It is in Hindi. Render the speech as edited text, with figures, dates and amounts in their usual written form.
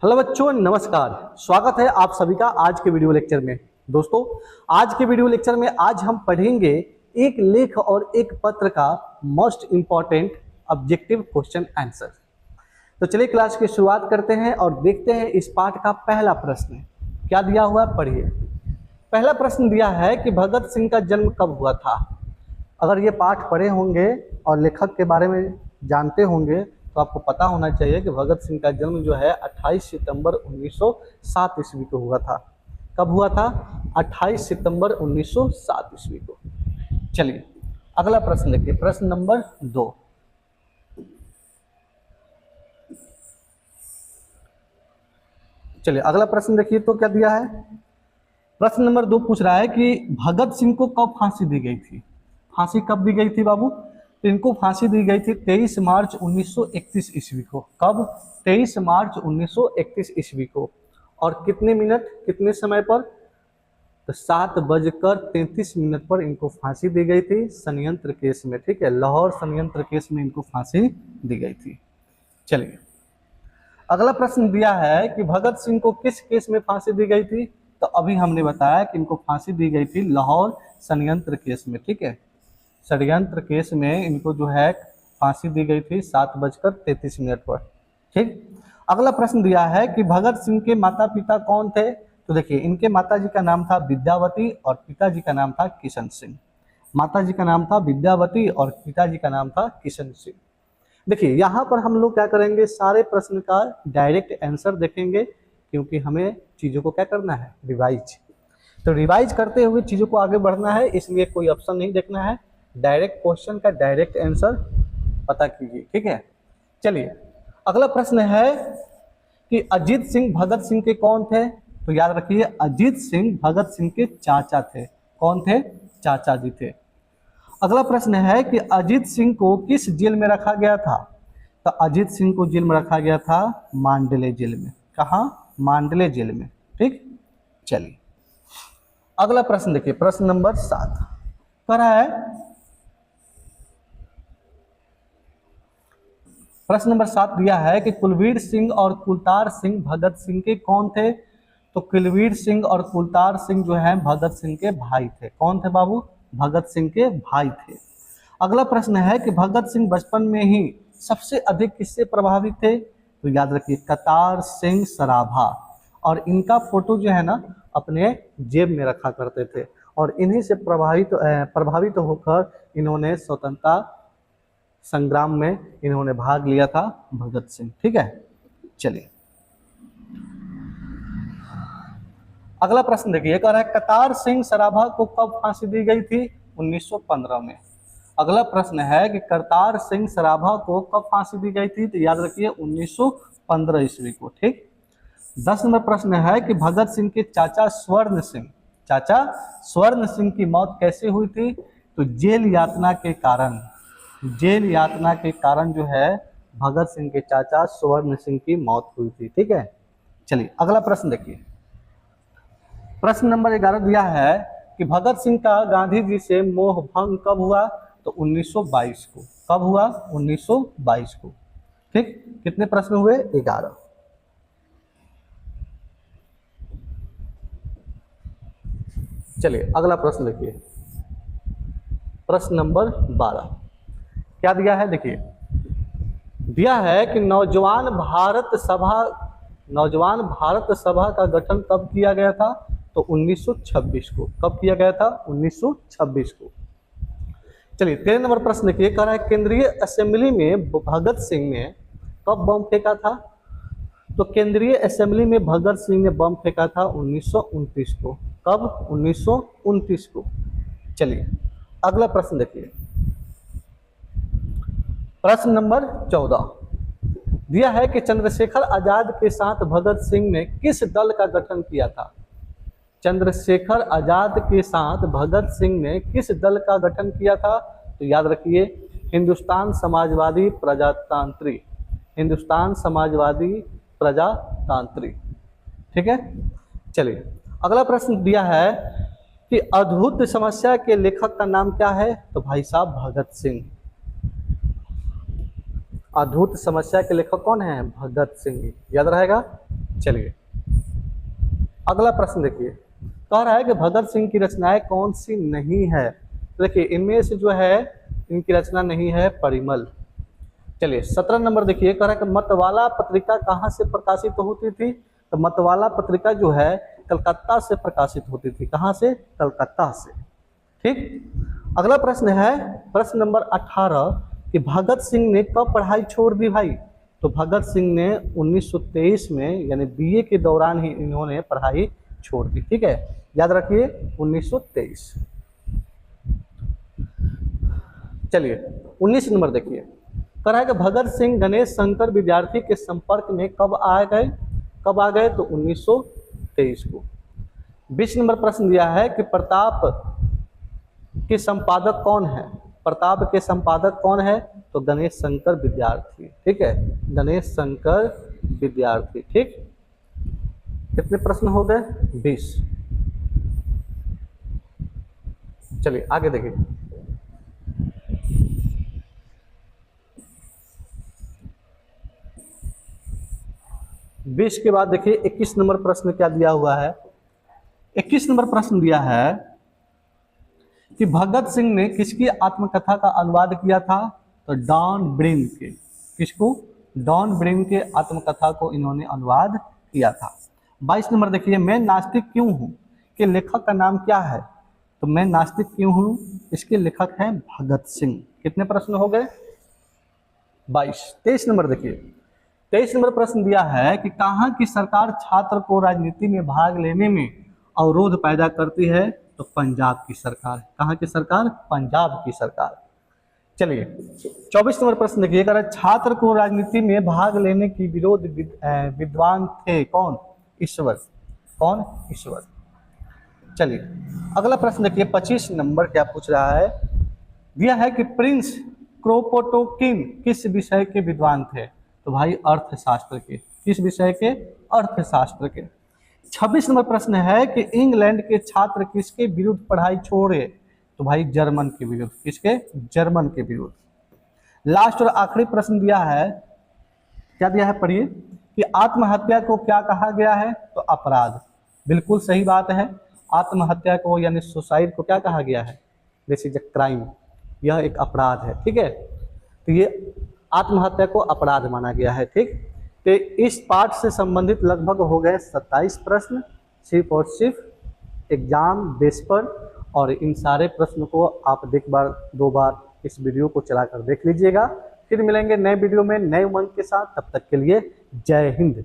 हेलो बच्चों, नमस्कार। स्वागत है आप सभी का आज के वीडियो लेक्चर में। दोस्तों, आज के वीडियो लेक्चर में आज हम पढ़ेंगे एक लेख और एक पत्र का most important objective question answer. तो चलिए क्लास की शुरुआत करते हैं और देखते हैं इस पाठ का पहला प्रश्न क्या दिया हुआ है। पढ़िए। पहला प्रश्न दिया है कि भगत सिंह का जन्म कब हुआ था। अगर ये पाठ पढ़े होंगे और लेखक के बारे में जानते होंगे तो आपको पता होना चाहिए कि भगत सिंह का जन्म जो है 28 सितंबर 1907 ईस्वी को हुआ था। कब हुआ था? 28 सितंबर 1907 ईस्वी को। चलिए अगला प्रश्न देखिए, प्रश्न नंबर 2। चलिए अगला प्रश्न देखिए तो क्या दिया है। प्रश्न नंबर 2 पूछ रहा है कि भगत सिंह को कब फांसी दी गई थी। फांसी कब दी गई थी बाबू? तो इनको फांसी दी गई थी 23 मार्च 1931 ईस्वी को। कब? 23 मार्च 1931 ईस्वी को। और कितने मिनट कितने समय पर? तो 7:33 पर इनको फांसी दी गई थी षड्यंत्र केस में। ठीक है, लाहौर षड्यंत्र केस में इनको फांसी दी गई थी। चलिए अगला प्रश्न दिया है कि भगत सिंह को किस केस में फांसी दी गई थी। तो अभी हमने बताया कि इनको फांसी दी गई थी लाहौर षड्यंत्र केस में। ठीक है, षड्यंत्र केस में इनको जो है फांसी दी गई थी 7:33 पर। ठीक। अगला प्रश्न दिया है कि भगत सिंह के माता पिता कौन थे। तो देखिए इनके माताजी का नाम था विद्यावती और पिताजी का नाम था किशन सिंह। माताजी का नाम था विद्यावती और पिताजी का नाम था किशन सिंह। देखिए यहाँ पर हम लोग क्या करेंगे, सारे प्रश्न का डायरेक्ट आंसर देखेंगे क्योंकि हमें चीज़ों को क्या करना है, रिवाइज। तो रिवाइज करते हुए चीज़ों को आगे बढ़ना है, इसलिए कोई ऑप्शन नहीं देखना है, डायरेक्ट क्वेश्चन का डायरेक्ट आंसर पता कीजिए। ठीक है, चलिए अगला प्रश्न है कि अजीत सिंह भगत सिंह के कौन थे। तो याद रखिए अजीत सिंह भगत सिंह के चाचा थे। कौन थे? चाचा जी थे। अगला प्रश्न है कि अजीत सिंह को किस जेल में रखा गया था। तो अजीत सिंह को जेल में रखा गया था मांडले जेल में। कहाँ? मांडले जेल में। ठीक, चलिए अगला प्रश्न देखिए, प्रश्न नंबर 7 कह रहा है। प्रश्न नंबर 7 दिया है कि कुलवीर सिंह और कुलतार सिंह भगत सिंह के कौन थे। तो कुलवीर सिंह और कुलतार सिंह जो है भगत सिंह के भाई थे। कौन थे बाबू? भगत सिंह के भाई थे। अगला प्रश्न है कि भगत सिंह बचपन में ही सबसे अधिक किससे प्रभावित थे। तो याद रखिए कतार सिंह सराभा। और इनका फोटो जो है ना अपने जेब में रखा करते थे और इन्हीं से प्रभावित होकर इन्होंने स्वतंत्रता संग्राम में इन्होंने भाग लिया था भगत सिंह। ठीक है, चलिए अगला प्रश्न देखिए, कह रहा है कतार सिंह सराभा को कब फांसी दी गई थी। 1915 में। अगला प्रश्न है कि करतार सिंह सराभा को कब फांसी दी गई थी। तो याद रखिए 1915 ईस्वी को। ठीक। 10 नंबर प्रश्न है कि भगत सिंह के चाचा स्वर्ण सिंह की मौत कैसे हुई थी। तो जेल यातना के कारण। जेल यातना के कारण जो है भगत सिंह के चाचा स्वर्ण सिंह की मौत हुई थी। ठीक है, चलिए अगला प्रश्न देखिए, प्रश्न नंबर 11 दिया है कि भगत सिंह का गांधी जी से मोह भंग कब हुआ। तो 1922 को। कब हुआ? 1922 को। ठीक, कितने प्रश्न हुए? 11। चलिए अगला प्रश्न देखिए, प्रश्न नंबर 12 क्या दिया है। देखिए दिया है कि नौजवान भारत सभा का गठन कब किया गया था। तो 1926 को। कब किया गया था? 1926 को। चलिए 13 नंबर प्रश्न देखिए, कह रहा है केंद्रीय असेंबली में भगत सिंह ने कब बम फेंका था। तो केंद्रीय असेंबली में भगत सिंह ने बम फेंका था 1929 को। कब? 1929 को। चलिए अगला प्रश्न देखिए, प्रश्न नंबर 14 दिया है कि चंद्रशेखर आजाद के साथ भगत सिंह ने किस दल का गठन किया था। चंद्रशेखर आजाद के साथ भगत सिंह ने किस दल का गठन किया था। तो याद रखिए हिंदुस्तान समाजवादी प्रजातांत्रिक। ठीक है, चलिए अगला प्रश्न दिया है कि अद्भुत समस्या के लेखक का नाम क्या है। तो भाई साहब भगत सिंह। अद्भुत समस्या के लेखक कौन है? भगत सिंह। याद रहेगा। चलिए अगला प्रश्न देखिए, कह रहा है कि भगत सिंह की रचनाएं कौन सी नहीं है। तो देखिए इनमें से जो है इनकी रचना नहीं है परिमल। चलिए 17 नंबर देखिए, कह रहा है कि मतवाला पत्रिका कहाँ से प्रकाशित होती थी। तो मतवाला पत्रिका जो है कलकत्ता से प्रकाशित होती थी। कहाँ से? कलकत्ता से। ठीक। अगला प्रश्न है प्रश्न नंबर 18 कि भगत सिंह ने कब पढ़ाई छोड़ दी भाई। तो भगत सिंह ने 1923 में यानी बीए के दौरान ही इन्होंने पढ़ाई छोड़ दी। ठीक है, याद रखिए 1923। चलिए 19 नंबर देखिए, कह रहा है कि भगत सिंह गणेश शंकर विद्यार्थी के संपर्क में कब आ गए। कब आ गए? तो 1923 को। 20 नंबर प्रश्न दिया है कि प्रताप के संपादक कौन है। प्रताप के संपादक कौन है? तो गणेश शंकर विद्यार्थी। ठीक है, गणेश शंकर विद्यार्थी। ठीक, कितने प्रश्न हो गए? 20। चलिए आगे देखिए, बीस के बाद देखिए 21 नंबर प्रश्न क्या दिया हुआ है। 21 नंबर प्रश्न दिया है कि भगत सिंह ने किसकी आत्मकथा का अनुवाद किया था। तो डॉन ब्रिन के। किसको? डॉन ब्रिन के आत्मकथा को इन्होंने अनुवाद किया था। 22 नंबर देखिए, मैं नास्तिक क्यों हूँ के लेखक का नाम क्या है। तो मैं नास्तिक क्यों हूँ, इसके लेखक हैं भगत सिंह। कितने प्रश्न हो गए? 22। 23 नंबर देखिए, 23 नंबर प्रश्न दिया है कि कहाँ की सरकार छात्र को राजनीति में भाग लेने में अवरोध पैदा करती है। तो पंजाब की सरकार। कहाँ की सरकार? पंजाब की सरकार। चलिए 24 नंबर प्रश्न देखिए, अगर छात्र को राजनीति में भाग लेने की विरोध विद्वान थे कौन? ईश्वर। कौन? ईश्वर। चलिए अगला प्रश्न देखिए, 25 नंबर क्या पूछ रहा है। दिया है कि प्रिंस क्रोपोटोकिन किस विषय के विद्वान थे। तो भाई अर्थशास्त्र के। किस विषय के? अर्थशास्त्र के। 26 नंबर प्रश्न है कि इंग्लैंड के छात्र किसके विरुद्ध पढ़ाई छोड़े। तो भाई जर्मन के विरुद्ध। किसके? जर्मन के विरुद्ध। लास्ट और आखिरी प्रश्न दिया है, क्या दिया है पढ़िए, कि आत्महत्या को क्या कहा गया है। तो अपराध। बिल्कुल सही बात है, आत्महत्या को यानी सुसाइड को क्या कहा गया है? This is a crime. यह एक अपराध है। ठीक है, तो ये आत्महत्या को अपराध माना गया है। ठीक, तो इस पाठ से संबंधित लगभग हो गए 27 प्रश्न, सिर्फ और सिर्फ एग्जाम बेस पर। और इन सारे प्रश्न को आप एक बार दो बार इस वीडियो को चलाकर देख लीजिएगा। फिर मिलेंगे नए वीडियो में नए उमंग के साथ। तब तक के लिए जय हिंद।